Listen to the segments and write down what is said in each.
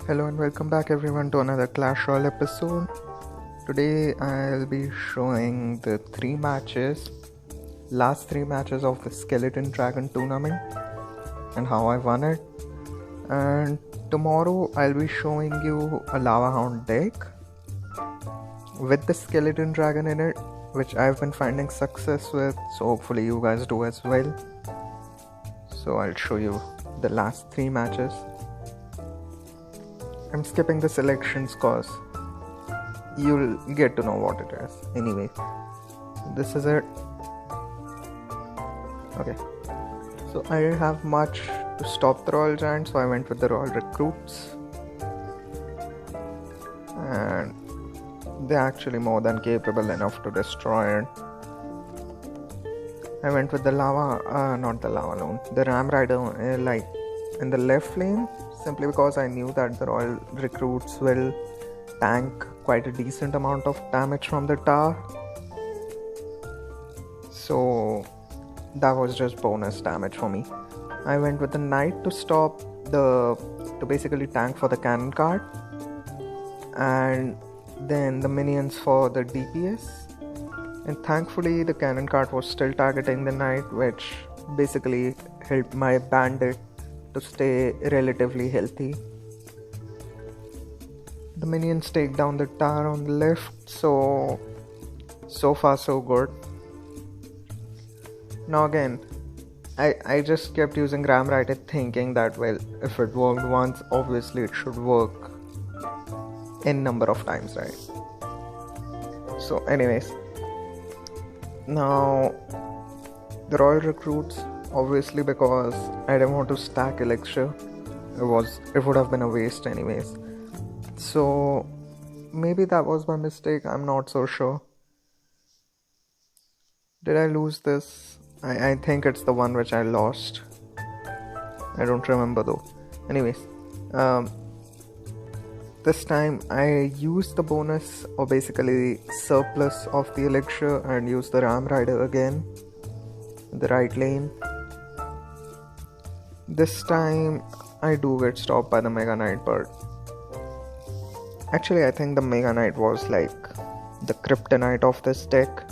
Hello and welcome back everyone to another Clash Royale episode. Today I'll be showing the last three matches of the Skeleton Dragon tournament and how I won it. And tomorrow I'll be showing you a Lava Hound deck with the Skeleton Dragon in it, which I've been finding success with, so hopefully you guys do as well. So I'll show you the last three matches. I'm skipping the selections cause you'll get to know what it is. Anyway, this is it. Okay, so I didn't have much to stop the Royal Giant, so I went with the Royal Recruits. And they're actually more than capable enough to destroy it. I went with the the Ram Rider like in the left lane, simply because I knew that the Royal Recruits will tank quite a decent amount of damage from the tower. So that was just bonus damage for me. I went with the Knight to basically tank for the cannon card, and then the minions for the DPS. And thankfully the cannon card was still targeting the Knight, which basically helped my bandit to stay relatively healthy. The minions take down the tower on the left, so far so good. Now again, I just kept using Ram Rider thinking that, well, if it worked once, obviously it should work n number of times, right? So anyways, now the Royal Recruits, obviously because I didn't want to stack elixir, it would have been a waste anyways. So maybe that was my mistake, I'm not so sure. Did I lose this? I think it's the one which I lost. I don't remember though. Anyways, this time I used the bonus, or basically surplus of the elixir, and used the Ram Rider again in the right lane. This time I do get stopped by the Mega Knight, but actually I think the Mega Knight was like the kryptonite of this deck.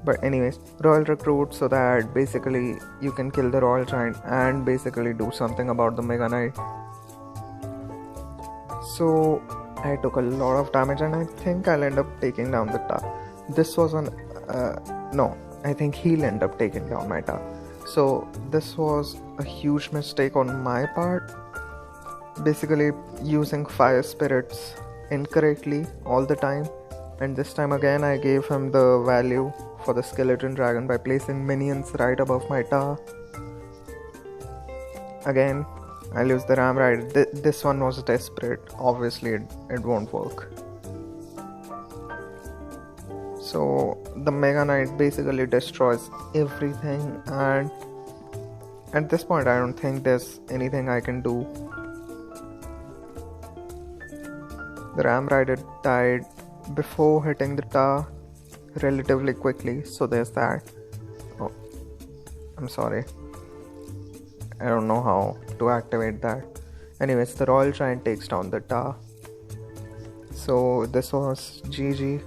But anyways, Royal Recruit, so that basically you can kill the Royal Giant and basically do something about the Mega Knight. So I took a lot of damage, and I think I'll end up taking down the tower. This was I think he'll end up taking down my tower. So this was a huge mistake on my part, basically using fire spirits incorrectly all the time. And this time again I gave him the value for the Skeleton Dragon by placing minions right above my tower. Again, I'll use the Ram Rider. This one was desperate. Obviously it won't work. So the Mega Knight basically destroys everything, and at this point I don't think there's anything I can do. The Ram Rider died before hitting the tower relatively quickly, so there's that. Oh, I'm sorry, I don't know how to activate that. Anyways, the Royal Giant takes down the tower. So this was GG.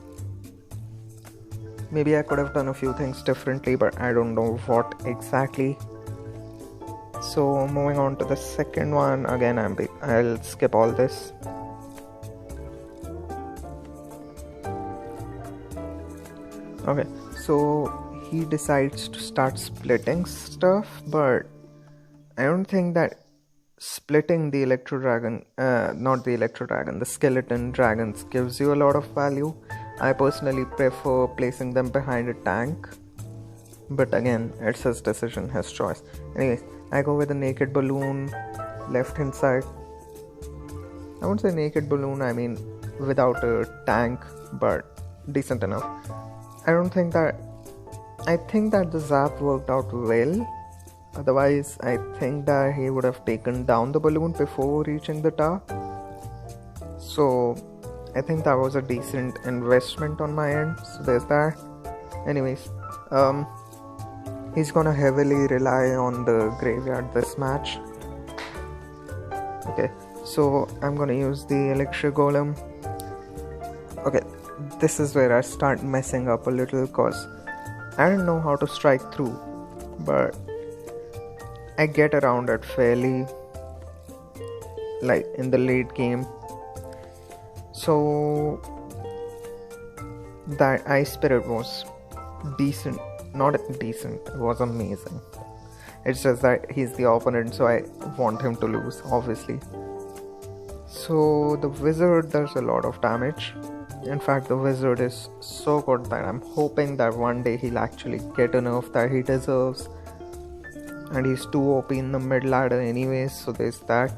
Maybe I could have done a few things differently, but I don't know what exactly. So moving on to the second one, again I'll skip all this. Okay, so he decides to start splitting stuff, but I don't think that splitting the the Skeleton Dragons gives you a lot of value. I personally prefer placing them behind a tank, but again, it's his decision, his choice. Anyways, I go with a Naked Balloon left hand side. I won't say Naked Balloon, I mean without a tank, but decent enough. I think that the zap worked out well. Otherwise, I think that he would have taken down the balloon before reaching the tower. So I think that was a decent investment on my end. So there's that. Anyways, he's gonna heavily rely on the graveyard this match. Okay, so I'm gonna use the elixir golem. Okay, this is where I start messing up a little because I don't know how to strike through, but I get around it fairly, like in the late game. So that ice spirit was decent, not decent, it was amazing. It's just that he's the opponent, so I want him to lose, obviously. So the wizard does a lot of damage. In fact, the wizard is so good that I'm hoping that one day he'll actually get a nerf that he deserves. And he's too OP in the mid ladder anyways, so there's that.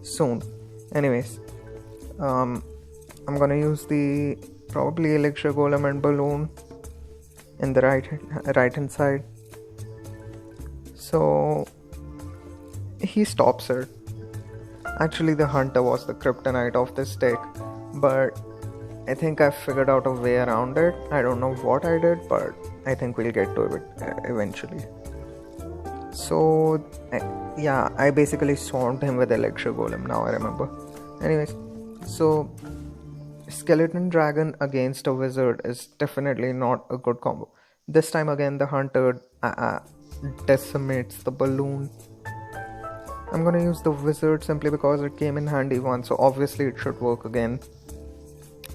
Soon. Anyways, I'm gonna use the probably elixir golem and balloon in the right hand side. So he stops it. Actually, the hunter was the kryptonite of this deck, but I think I figured out a way around it. I don't know what I did, but I think we'll get to it eventually. So yeah, I basically swamped him with elixir golem, now I remember. Anyways, so skeleton dragon against a wizard is definitely not a good combo. This time again the hunter decimates the balloon. I'm gonna use the wizard simply because it came in handy once, so obviously it should work again.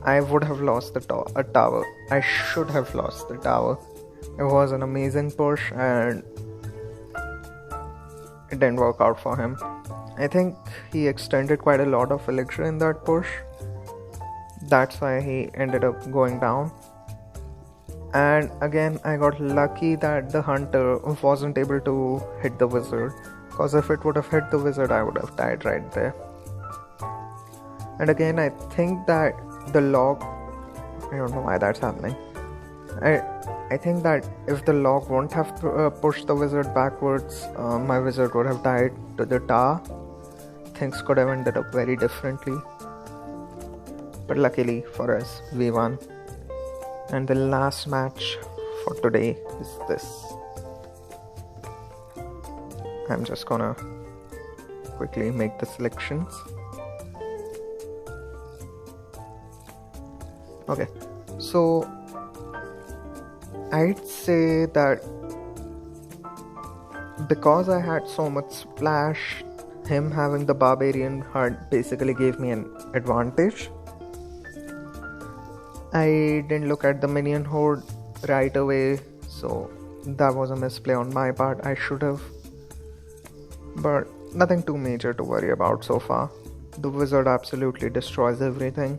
I would have lost the tower. I should have lost the tower. It was an amazing push and it didn't work out for him. I think he extended quite a lot of elixir in that push. That's why he ended up going down. And again, I got lucky that the hunter wasn't able to hit the wizard, because if it would have hit the wizard, I would have died right there. And again, I think that the log, I don't know why that's happening. I think that if the log won't have pushed the wizard backwards, my wizard would have died to the tower. Things could have ended up very differently. But luckily for us, we won. And the last match for today is this. I'm just gonna quickly make the selections. Okay, so I'd say that because I had so much splash, him having the barbarian heart basically gave me an advantage. I didn't look at the minion horde right away, so that was a misplay on my part. I should have, but nothing too major to worry about so far. The wizard absolutely destroys everything,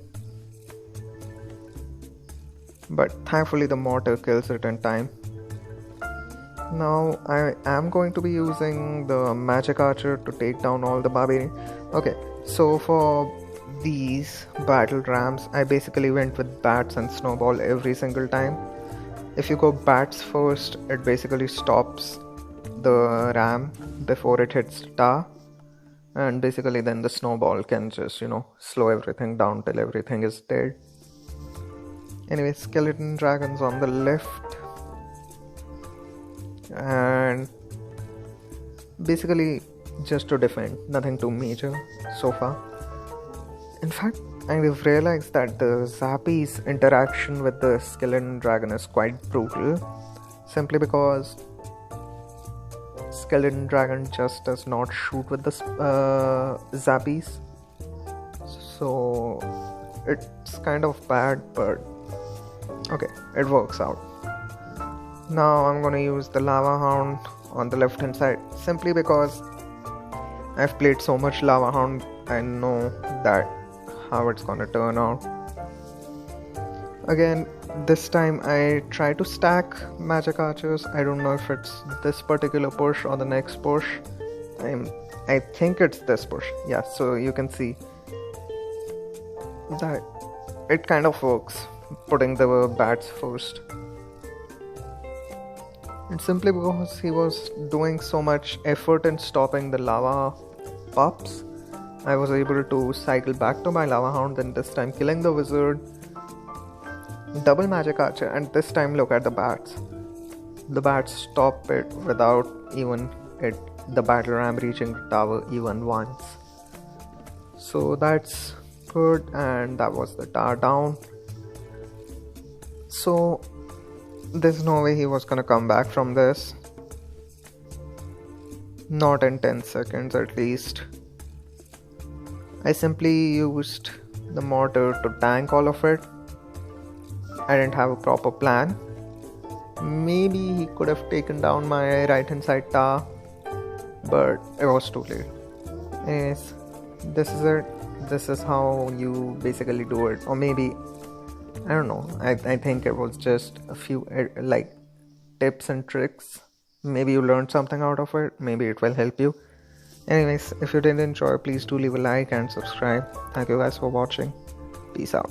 but thankfully the mortar kills it in time. Now I am going to be using the magic archer to take down all the barbarian. Okay, so for these battle rams, I basically went with bats and snowball every single time. If you go bats first, it basically stops the ram before it hits the tower, and basically then the snowball can just, slow everything down till everything is dead. Anyway, skeleton dragons on the left, and basically just to defend, nothing too major so far. In fact, I've realized that the Zappy's interaction with the skeleton dragon is quite brutal, simply because skeleton dragon just does not shoot with the Zappies, so it's kind of bad, but okay, it works out. Now I'm gonna use the lava hound on the left hand side, simply because I've played so much lava hound, I know that how it's gonna turn out. Again, this time I try to stack magic archers. I don't know if it's this particular push or the next push. I think it's this push. Yeah, so you can see that it kind of works, putting the bats first. And simply because he was doing so much effort in stopping the lava pups, I was able to cycle back to my lava hound, then this time killing the wizard, double magic archer, and this time look at the bats. The bats stop it without even it the battle ram reaching the tower even once. So that's good, and that was the tower down. So there's no way he was gonna come back from this. Not in 10 seconds at least. I simply used the mortar to tank all of it. I didn't have a proper plan. Maybe he could have taken down my right hand side tower, but it was too late. Anyways, this is it. This is how you basically do it. Or maybe, I don't know, I think it was just a few like tips and tricks. Maybe you learned something out of it. Maybe it will help you. Anyways, if you did enjoy, please do leave a like and subscribe. Thank you guys for watching. Peace out.